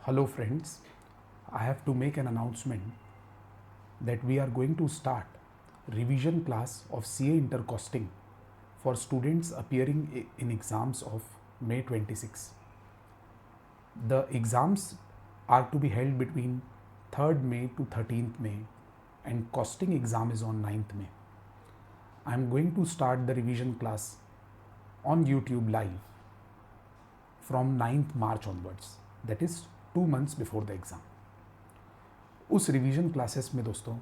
Hello friends, I have to make an announcement that we are going to start revision class of CA intercosting for students appearing in exams of May 26. The exams are to be held between 3rd May to 13th May and costing exam is on 9th May. I am going to start the revision class on YouTube live from 9th March onwards, that is 2 months before the exam. उस revision classes में दोस्तों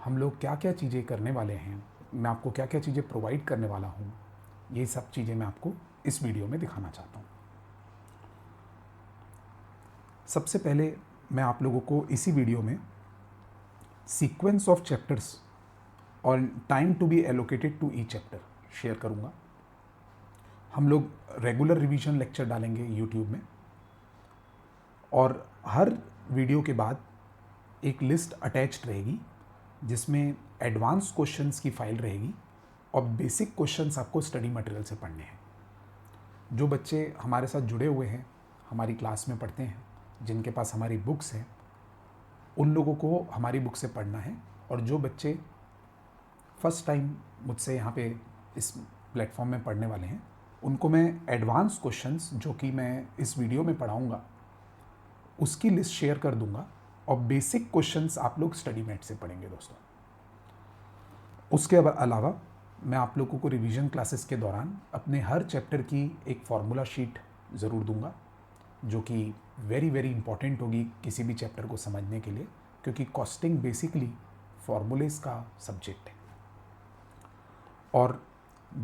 हम लोग क्या क्या चीज़ें करने वाले हैं, मैं आपको क्या क्या चीज़ें प्रोवाइड करने वाला हूँ, ये सब चीज़ें मैं आपको इस वीडियो में दिखाना चाहता हूँ। सबसे पहले मैं आप लोगों को इसी वीडियो में सीक्वेंस ऑफ चैप्टर्स और time to be allocated to each chapter share करूँगा। हम लोग रेगुलर रिवीजन लेक्चर डालेंगे यूट्यूब में और हर वीडियो के बाद एक लिस्ट अटैच्ड रहेगी जिसमें एडवांस क्वेश्चंस की फाइल रहेगी और बेसिक क्वेश्चंस आपको स्टडी मटेरियल से पढ़ने हैं। जो बच्चे हमारे साथ जुड़े हुए हैं, हमारी क्लास में पढ़ते हैं, जिनके पास हमारी बुक्स हैं, उन लोगों को हमारी बुक से पढ़ना है। और जो बच्चे फर्स्ट टाइम मुझसे यहाँ पे इस प्लेटफॉर्म में पढ़ने वाले हैं, उनको मैं एडवांस क्वेश्चंस जो कि मैं इस वीडियो में पढ़ाऊँगा उसकी लिस्ट शेयर कर दूंगा और बेसिक क्वेश्चंस आप लोग स्टडी मेट से पढ़ेंगे दोस्तों। उसके अलावा मैं आप लोगों को रिवीजन क्लासेस के दौरान अपने हर चैप्टर की एक फार्मूला शीट ज़रूर दूंगा जो कि वेरी इंपॉर्टेंट होगी किसी भी चैप्टर को समझने के लिए, क्योंकि कॉस्टिंग बेसिकली फार्मूलेस का सब्जेक्ट है। और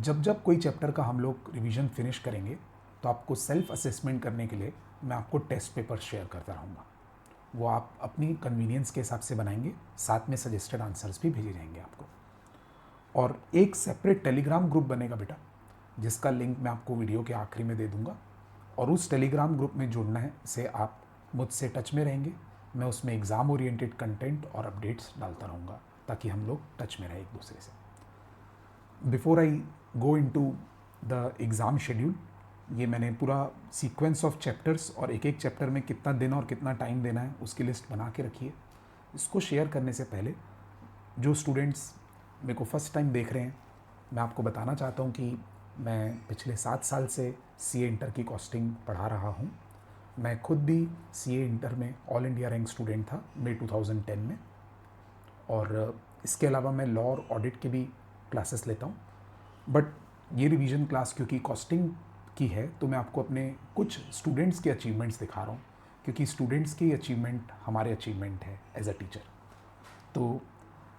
जब कोई चैप्टर का हम लोग रिवीजन फिनिश करेंगे तो आपको सेल्फ असेसमेंट करने के लिए मैं आपको टेस्ट पेपर शेयर करता रहूँगा। वो आप अपनी कन्वीनियंस के हिसाब से बनाएंगे, साथ में सजेस्टेड आंसर्स भी भेजे जाएंगे आपको। और एक सेपरेट टेलीग्राम ग्रुप बनेगा बेटा, जिसका लिंक मैं आपको वीडियो के आखिरी में दे दूंगा। और उस टेलीग्राम ग्रुप में जुड़ना है से आप मुझसे टच में रहेंगे। मैं उसमें एग्ज़ाम ओरिएंटेड कंटेंट और अपडेट्स डालता रहूँगा ताकि हम लोग टच में रहें एक दूसरे से। Before I go into the exam schedule, ये मैंने पूरा सीक्वेंस ऑफ चैप्टर्स और एक एक चैप्टर में कितना दिन और कितना टाइम देना है उसकी लिस्ट बना के रखिए। इसको शेयर करने से पहले जो स्टूडेंट्स मेरे को फर्स्ट टाइम देख रहे हैं, मैं आपको बताना चाहता हूँ कि मैं पिछले 7 साल से सीए इंटर की कॉस्टिंग पढ़ा रहा हूँ। मैं खुद भी सीए इंटर में ऑल इंडिया रैंक स्टूडेंट था मई 2010 में। और इसके अलावा मैं लॉ और ऑडिट के भी क्लासेस लेता हूँ। बट ये रिवीजन क्लास क्योंकि कॉस्टिंग की है तो मैं आपको अपने कुछ स्टूडेंट्स के अचीवमेंट्स दिखा रहा हूँ, क्योंकि स्टूडेंट्स की अचीवमेंट हमारे अचीवमेंट है एज अ टीचर। तो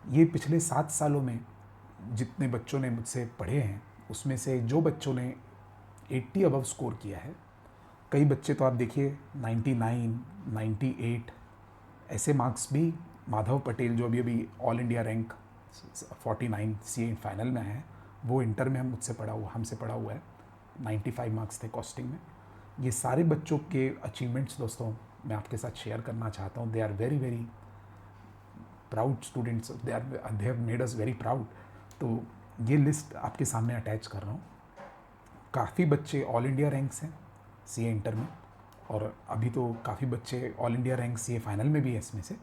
ये पिछले 7 सालों में जितने बच्चों ने मुझसे पढ़े हैं उसमें से जो बच्चों ने 80 अबव स्कोर किया है, कई बच्चे तो आप देखिए 99, 98 ऐसे मार्क्स भी, माधव पटेल जो अभी all India rank 49 CA final में है, वो इंटर में हमसे पढ़ा हुआ है। 95 मार्क्स थे कॉस्टिंग में। ये सारे बच्चों के अचीवमेंट्स दोस्तों मैं आपके साथ शेयर करना चाहता हूँ। They are very proud students, they have made us very proud. तो ये लिस्ट आपके सामने अटैच कर रहा हूँ। काफ़ी बच्चे ऑल इंडिया रैंक्स हैं सीए इंटर में, और अभी तो काफ़ी बच्चे all India rank CA final में भी है इसमें से।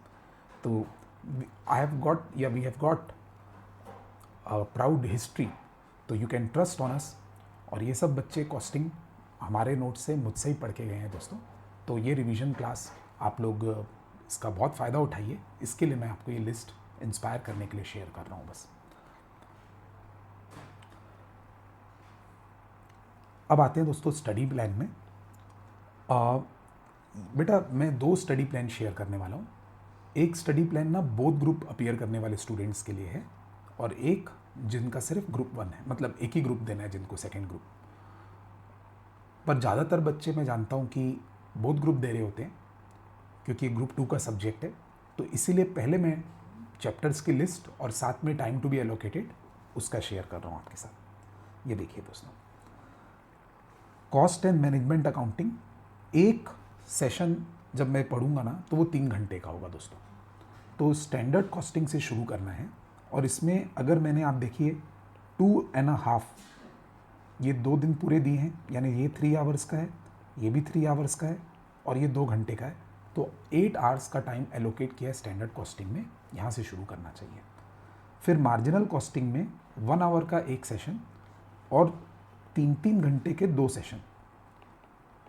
तो we have got proud history, तो you can trust on us. और ये सब बच्चे कॉस्टिंग हमारे नोट से मुझसे ही पढ़ के गए हैं दोस्तों। तो ये रिवीजन क्लास आप लोग इसका बहुत फ़ायदा उठाइए। इसके लिए मैं आपको ये लिस्ट इंस्पायर करने के लिए शेयर कर रहा हूँ बस। अब आते हैं दोस्तों स्टडी प्लान में। बेटा मैं 2 स्टडी प्लान शेयर करने वाला हूँ। एक स्टडी प्लान ना बोथ ग्रुप अपीयर करने वाले स्टूडेंट्स के लिए है, और एक जिनका सिर्फ ग्रुप 1 है, मतलब एक ही ग्रुप देना है जिनको सेकेंड ग्रुप। पर ज़्यादातर बच्चे मैं जानता हूँ कि बोथ ग्रुप दे रहे होते हैं क्योंकि ग्रुप 2 का सब्जेक्ट है। तो इसीलिए पहले मैं चैप्टर्स की लिस्ट और साथ में टाइम टू बी एलोकेटेड उसका शेयर कर रहा हूँ आपके साथ। ये देखिए दोस्तों, कॉस्ट एंड मैनेजमेंट अकाउंटिंग एक सेशन जब मैं पढ़ूंगा ना तो वो 3 घंटे का होगा दोस्तों। तो स्टैंडर्ड कॉस्टिंग से शुरू करना है, और इसमें अगर मैंने आप देखिए 2.5 ये 2 दिन पूरे दिए हैं, यानी ये 3 आवर्स का है, ये भी 3 आवर्स का है, और ये 2 घंटे का है। तो 8 आवर्स का टाइम एलोकेट किया है स्टैंडर्ड कॉस्टिंग में, यहाँ से शुरू करना चाहिए। फिर मार्जिनल कॉस्टिंग में 1 आवर का एक सेशन और 3-3 घंटे के 2 सेशन,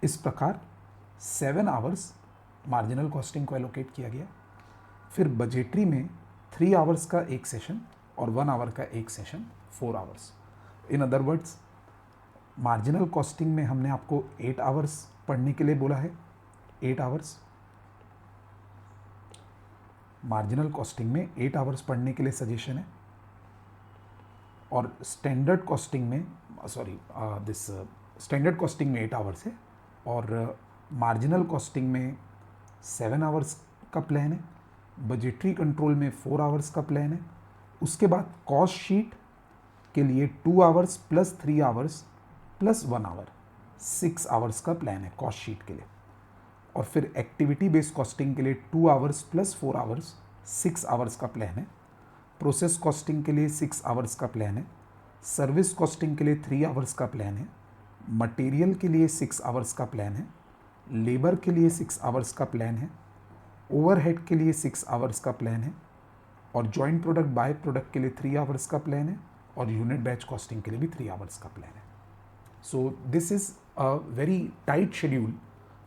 इस प्रकार 7 आवर्स मार्जिनल कॉस्टिंग को एलोकेट किया गया। फिर बजेटरी में 3 आवर्स का एक सेशन और 1 आवर का एक session, 4 hours. In other words, marginal costing में हमने आपको 8 आवर्स पढ़ने के लिए बोला है, 8 आवर्स। मार्जिनल कॉस्टिंग में 8 आवर्स पढ़ने के लिए सजेशन है, और स्टैंडर्ड कॉस्टिंग में स्टैंडर्ड कॉस्टिंग में 8 आवर्स है, और मार्जिनल कॉस्टिंग में 7 आवर्स का प्लान है, बजटरी कंट्रोल में 4 आवर्स का प्लान है। उसके बाद कॉस्ट शीट के लिए 2 hours plus 3 hours plus 1 hour, 6 hours का प्लान है कॉस्ट शीट के लिए। और फिर एक्टिविटी बेस्ड कॉस्टिंग के लिए 2 आवर्स प्लस 4 आवर्स, 6 आवर्स का प्लान है। प्रोसेस कॉस्टिंग के लिए 6 आवर्स का प्लान है। सर्विस कॉस्टिंग के लिए 3 आवर्स का प्लान है। मटेरियल के लिए 6 आवर्स का प्लान है। लेबर के लिए 6 आवर्स का प्लान है। ओवरहेड के लिए 6 आवर्स का प्लान है, और जॉइंट प्रोडक्ट बाय प्रोडक्ट के लिए 3 आवर्स का प्लान है, और यूनिट बैच कॉस्टिंग के लिए भी 3 आवर्स का प्लान है। सो this is a very tight schedule,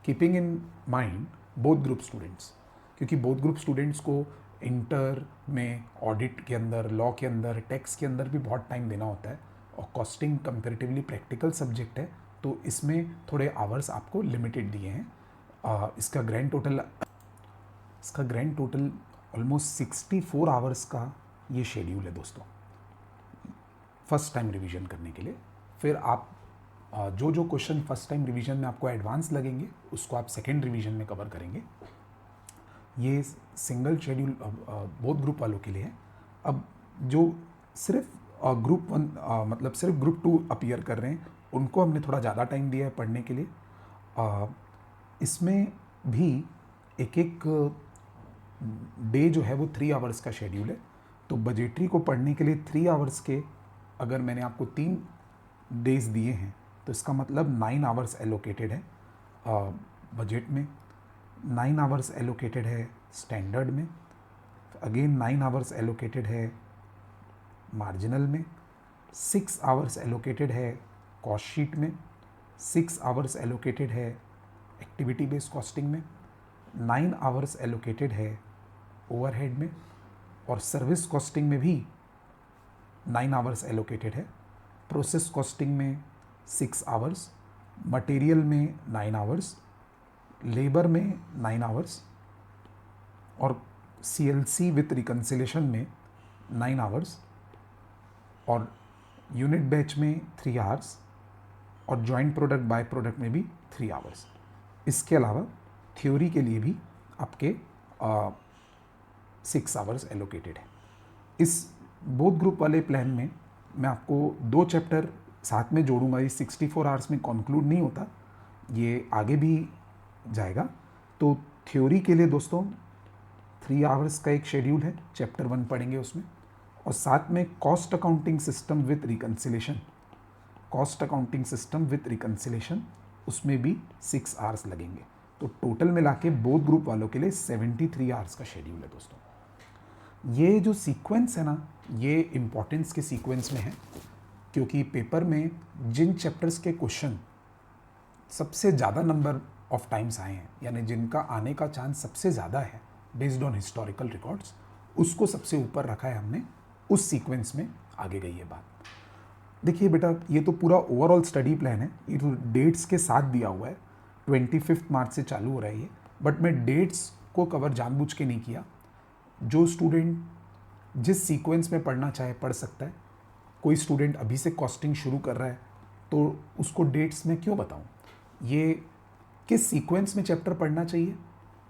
keeping in mind both group students, क्योंकि बोथ ग्रुप स्टूडेंट्स को इंटर में, ऑडिट के अंदर, लॉ के अंदर, टैक्स के अंदर भी बहुत टाइम देना होता है, और कॉस्टिंग कंपेरेटिवली प्रैक्टिकल सब्जेक्ट है, तो इसमें थोड़े आवर्स आपको लिमिटेड दिए हैं। इसका ग्रैंड टोटल ऑलमोस्ट 64 आवर्स का ये शेड्यूल है दोस्तों, फर्स्ट टाइम रिवीजन करने के लिए। फिर आप जो जो क्वेश्चन फर्स्ट टाइम रिवीजन में आपको एडवांस लगेंगे, उसको आप सेकेंड रिवीजन में कवर करेंगे। ये सिंगल शेड्यूल बोथ ग्रुप वालों के लिए है। अब जो सिर्फ ग्रुप 1 मतलब सिर्फ ग्रुप 2 अपीयर कर रहे हैं, उनको हमने थोड़ा ज़्यादा टाइम दिया है पढ़ने के लिए। इसमें भी एक एक डे जो है वो 3 आवर्स का शेड्यूल है। तो बजेटरी को पढ़ने के लिए 3 आवर्स के अगर मैंने आपको 3 डेज दिए हैं, तो इसका मतलब 9 आवर्स एलोकेटेड है बजट में, 9 आवर्स एलोकेटेड है स्टैंडर्ड में, अगेन 9 आवर्स एलोकेटेड है मार्जिनल में, 6 आवर्स एलोकेटेड है कॉस्ट शीट में, 6 आवर्स एलोकेटेड है एक्टिविटी बेस्ड कॉस्टिंग में, 9 आवर्स एलोकेटेड है ओवरहेड में, और सर्विस कॉस्टिंग में भी 9 आवर्स एलोकेटेड है। प्रोसेस कॉस्टिंग में 6 आवर्स, मटेरियल में 9 आवर्स, लेबर में 9 आवर्स, और CLC विथ रिकन्सिलेशन में 9 आवर्स, और यूनिट बैच में 3 आवर्स, और जॉइंट प्रोडक्ट बाय प्रोडक्ट में भी 3 आवर्स। इसके अलावा थ्योरी के लिए भी आपके 6 आवर्स एलोकेटेड है। इस बोथ ग्रुप वाले प्लान में मैं आपको 2 चैप्टर साथ में जोड़ूंगा। ये 64 आवर्स में कंक्लूड नहीं होता, ये आगे भी जाएगा। तो थ्योरी के लिए दोस्तों 3 आवर्स का एक शेड्यूल है, चैप्टर 1 पढ़ेंगे उसमें, और साथ में cost accounting system with reconciliation, उसमें भी 6 आवर्स लगेंगे। तो टोटल मिला के बोथ ग्रुप वालों के लिए 73 आवर्स का शेड्यूल है दोस्तों। ये जो सीक्वेंस है ना, ये इम्पोर्टेंस के सीक्वेंस में है, क्योंकि पेपर में जिन चैप्टर्स के क्वेश्चन सबसे ज़्यादा नंबर ऑफ टाइम्स आए हैं, यानी जिनका आने का चांस सबसे ज़्यादा है बेस्ड ऑन हिस्टोरिकल रिकॉर्ड्स, उसको सबसे ऊपर रखा है हमने, उस सीक्वेंस में आगे गई है बात। देखिए बेटा, ये तो पूरा ओवरऑल स्टडी प्लान है, ये तो डेट्स के साथ दिया हुआ है, 25 मार्च से चालू हो रहा है ये, बट मैं डेट्स को कवर जानबूझ के नहीं किया। जो स्टूडेंट जिस सीक्वेंस में पढ़ना चाहे पढ़ सकता है। कोई स्टूडेंट अभी से कॉस्टिंग शुरू कर रहा है तो उसको डेट्स में क्यों बताऊं, ये किस सीक्वेंस में चैप्टर पढ़ना चाहिए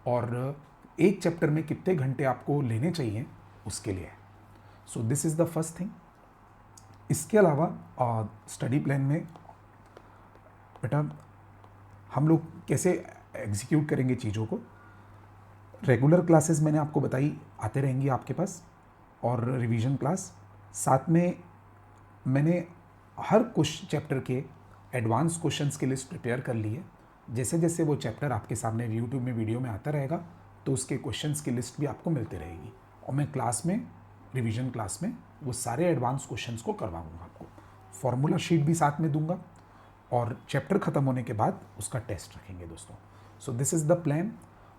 और एक चैप्टर में कितने घंटे आपको लेने चाहिए उसके लिए है। सो this is the first thing. इसके अलावा स्टडी प्लान में बेटा हम लोग कैसे एग्जीक्यूट करेंगे चीज़ों को। रेगुलर क्लासेस मैंने आपको बताई आते रहेंगी आपके पास, और रिवीजन क्लास साथ में मैंने हर चैप्टर के एडवांस क्वेश्चंस की लिस्ट प्रिपेयर कर ली है। जैसे जैसे वो चैप्टर आपके सामने यूट्यूब में वीडियो में आता रहेगा तो उसके क्वेश्चंस की लिस्ट भी आपको मिलती रहेगी, और मैं क्लास में, रिवीजन क्लास में, वो सारे एडवांस क्वेश्चंस को करवाऊंगा आपको। फॉर्मूला शीट भी साथ में दूंगा, और चैप्टर ख़त्म होने के बाद उसका टेस्ट रखेंगे दोस्तों। So this is the plan.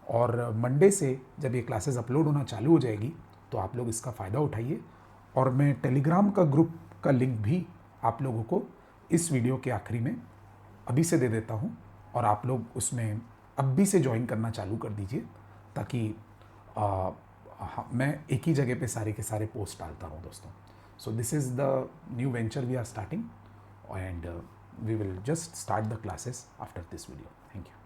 और मंडे से जब ये क्लासेस अपलोड होना चालू हो जाएगी तो आप लोग इसका फ़ायदा उठाइए, और मैं टेलीग्राम का ग्रुप का लिंक भी आप लोगों को इस वीडियो के आखिरी में अभी से दे देता हूँ, और आप लोग उसमें अभी से ज्वाइन करना चालू कर दीजिए, ताकि मैं एक ही जगह पे सारे के सारे पोस्ट डालता हूँ दोस्तों। So this is the new venture we are starting, and we will just start the classes after this video. Thank you.